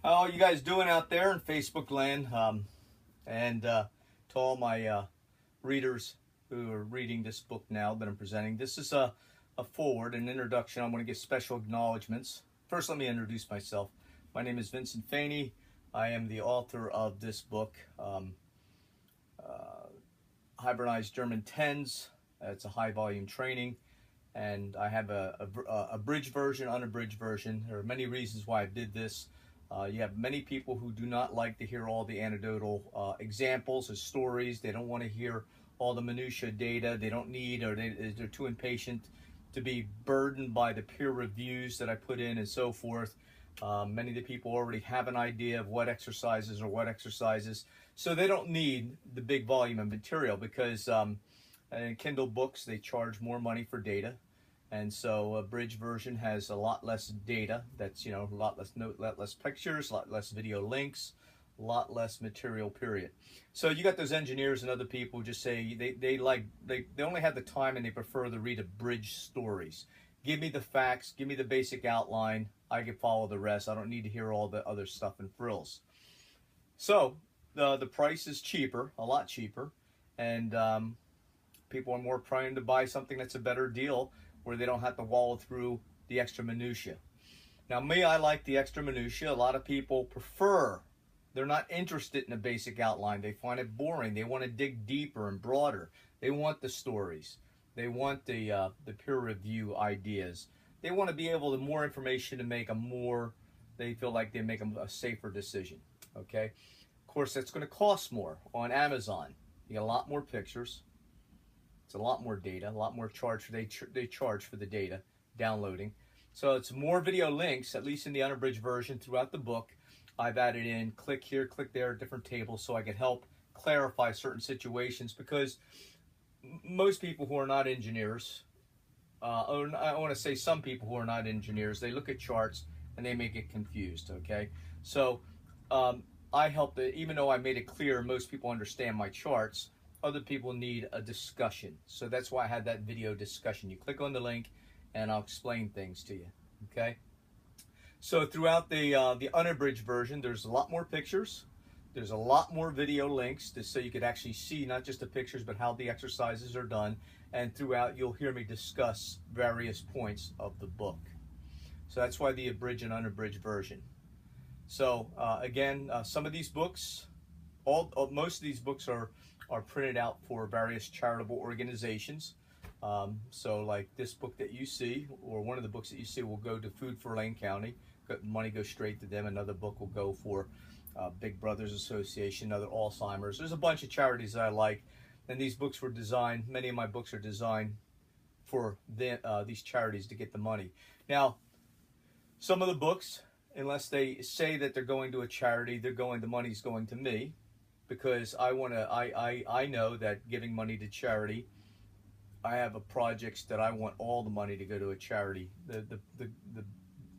How are you guys doing out there in Facebook land? And to all my readers who are reading this book now that I'm presenting, this is a foreword, an introduction. I want to give special acknowledgements. First, let me introduce myself. My name is Vinsanity. I am the author of this book, Hybridized German Tens. It's a high volume training, and I have a abridged version, unabridged version. There are many reasons why I did this. You have many people who do not like to hear all the anecdotal examples or stories. They don't want to hear all the minutia data. They don't need, or they're too impatient to be burdened by the peer reviews that I put in and so forth. Many of the people already have an idea of what exercises or what exercises, so they don't need the big volume of material, because in Kindle books they charge more money for data, and so a bridge version has a lot less data. That's, a lot less pictures, a lot less video links, a lot less material, period. So you got those engineers and other people who just say they only have the time and they prefer to read abridged stories. Give me the facts, give me the basic outline, I can follow the rest. I don't need to hear all the other stuff and frills. So the price is cheaper, a lot cheaper, and people are more prone to buy something that's a better deal, where they don't have to wallow through the extra minutia. Now me, I like the extra minutia. A lot of people prefer, they're not interested in a basic outline. They find it boring. They want to dig deeper and broader. They want the stories. They want the peer review ideas. They want to be able to more information to make they feel like they make a safer decision, okay? Of course, that's going to cost more on Amazon. You get a lot more pictures. It's a lot more data, a lot more charge. They charge for the data downloading. So it's more video links, at least in the unabridged version throughout the book. I've added in click here, click there, different tables, so I can help clarify certain situations, because most people who are not engineers, or I want to say some people who are not engineers, they look at charts and they may get confused, okay? So I help, even though I made it clear most people understand my charts, other people need a discussion. So that's why I had that video discussion. You click on the link and I'll explain things to you, okay? So throughout the unabridged version, there's a lot more pictures. There's a lot more video links, so you could actually see not just the pictures, but how the exercises are done. And throughout, you'll hear me discuss various points of the book. So that's why the abridged and unabridged version. So again, some of these books, most of these books are printed out for various charitable organizations. So like this book that you see, or one of the books that you see, will go to Food for Lane County. Money goes straight to them. Another book will go for Big Brothers Association, other Alzheimer's. There's a bunch of charities that I like, and these books were designed, many of my books are designed for these charities to get the money. Now, some of the books, unless they say that they're going to a charity, the money's going to me, because I know that giving money to charity, I have projects that I want all the money to go to a charity. The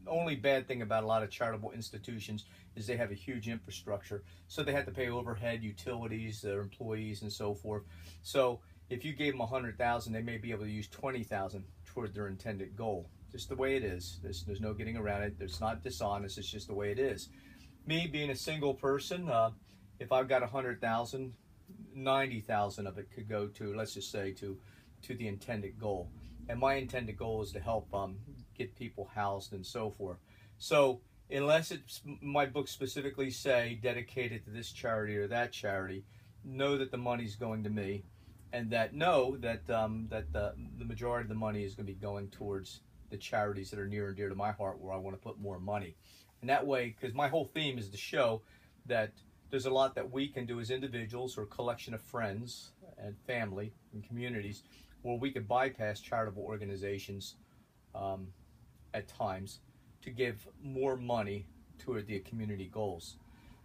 only bad thing about a lot of charitable institutions is they have a huge infrastructure, so they have to pay overhead, utilities, their employees, and so forth. So if you gave them $100,000, they may be able to use $20,000 toward their intended goal. Just the way it is. There's no getting around it. It's not dishonest. It's just the way it is. Me being a single person, if I've got $100,000, $90,000 of it could go to, let's just say, to the intended goal. And my intended goal is to help get people housed and so forth. So unless my books specifically say dedicated to this charity or that charity, know that the money's going to me, and know that the majority of the money is going to be going towards the charities that are near and dear to my heart, where I want to put more money. And that way, because my whole theme is to show that there's a lot that we can do as individuals or a collection of friends and family and communities, where we could bypass charitable organizations at times to give more money toward the community goals.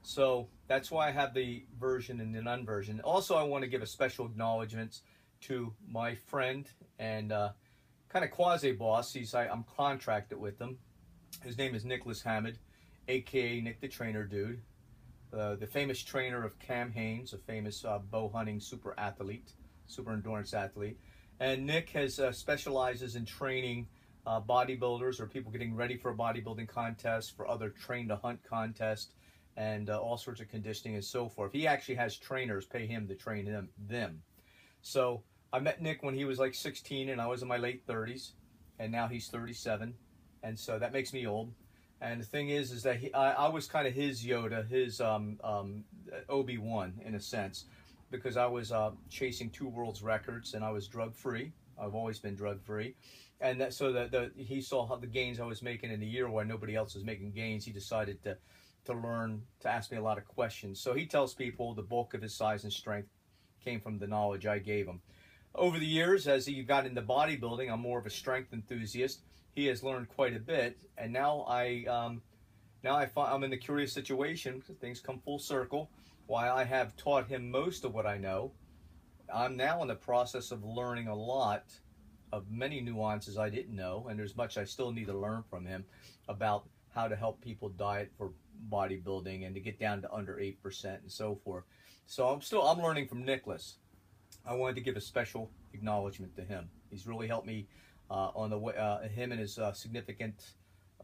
So that's why I have the version and the non-version. Also, I want to give a special acknowledgement to my friend and kind of quasi-boss. I'm contracted with him. His name is Nicholas Hammond, aka Nick the Trainer Dude, the famous trainer of Cam Hanes, a famous bow hunting super endurance athlete. And Nick specializes in training bodybuilders or people getting ready for a bodybuilding contest, for other train to hunt contest, and all sorts of conditioning and so forth. He actually has trainers pay him to train them. So I met Nick when he was like 16 and I was in my late 30s, and now he's 37, and so that makes me old. And the thing is that I was kind of his Yoda, his Obi-Wan in a sense, because I was chasing 2 world's records and I was drug-free. I've always been drug-free. And that, so that he saw how the gains I was making in a year while nobody else was making gains. He decided to learn, to ask me a lot of questions. So he tells people the bulk of his size and strength came from the knowledge I gave him. Over the years, as he got into bodybuilding, I'm more of a strength enthusiast. He has learned quite a bit, and now I'm in the curious situation, things come full circle. While I have taught him most of what I know, I'm now in the process of learning a lot of many nuances I didn't know, and there's much I still need to learn from him about how to help people diet for bodybuilding and to get down to under 8% and so forth. So I'm learning from Nicholas. I wanted to give a special acknowledgement to him. He's really helped me on the way. Him and his significant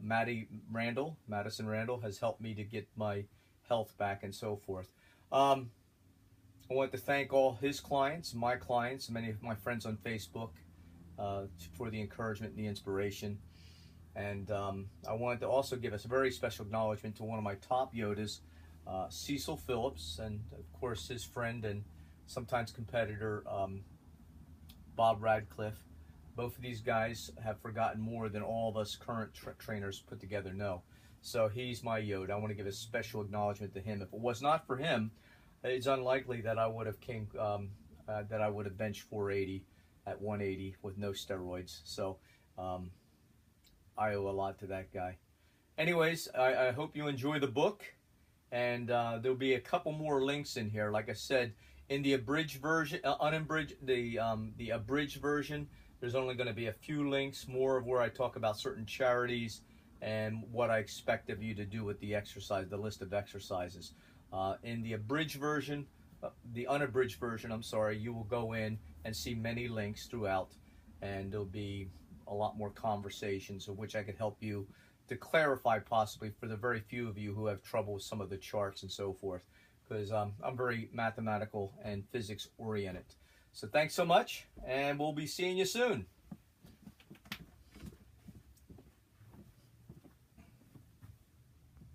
Madison Randall has helped me to get my health back and so forth. I want to thank all his clients, my clients, many of my friends on Facebook for the encouragement and the inspiration. And I wanted to also give us a very special acknowledgement to one of my top Yodas, Cecil Philips, and of course his friend and sometimes competitor, Bob Radcliffe. Both of these guys have forgotten more than all of us current trainers put together know. So he's my Yoda. I want to give a special acknowledgement to him. If it was not for him, it's unlikely that I would have benched 480 at 180 with no steroids. So I owe a lot to that guy. Anyways, I hope you enjoy the book, and there'll be a couple more links in here. Like I said, in the abridged version, the abridged version, there's only going to be a few links, more of where I talk about certain charities and what I expect of you to do with the exercise, the list of exercises. In the abridged version, the unabridged version, I'm sorry, you will go in and see many links throughout, and there'll be a lot more conversations of which I could help you to clarify, possibly for the very few of you who have trouble with some of the charts and so forth, because I'm very mathematical and physics oriented. So thanks so much, and we'll be seeing you soon.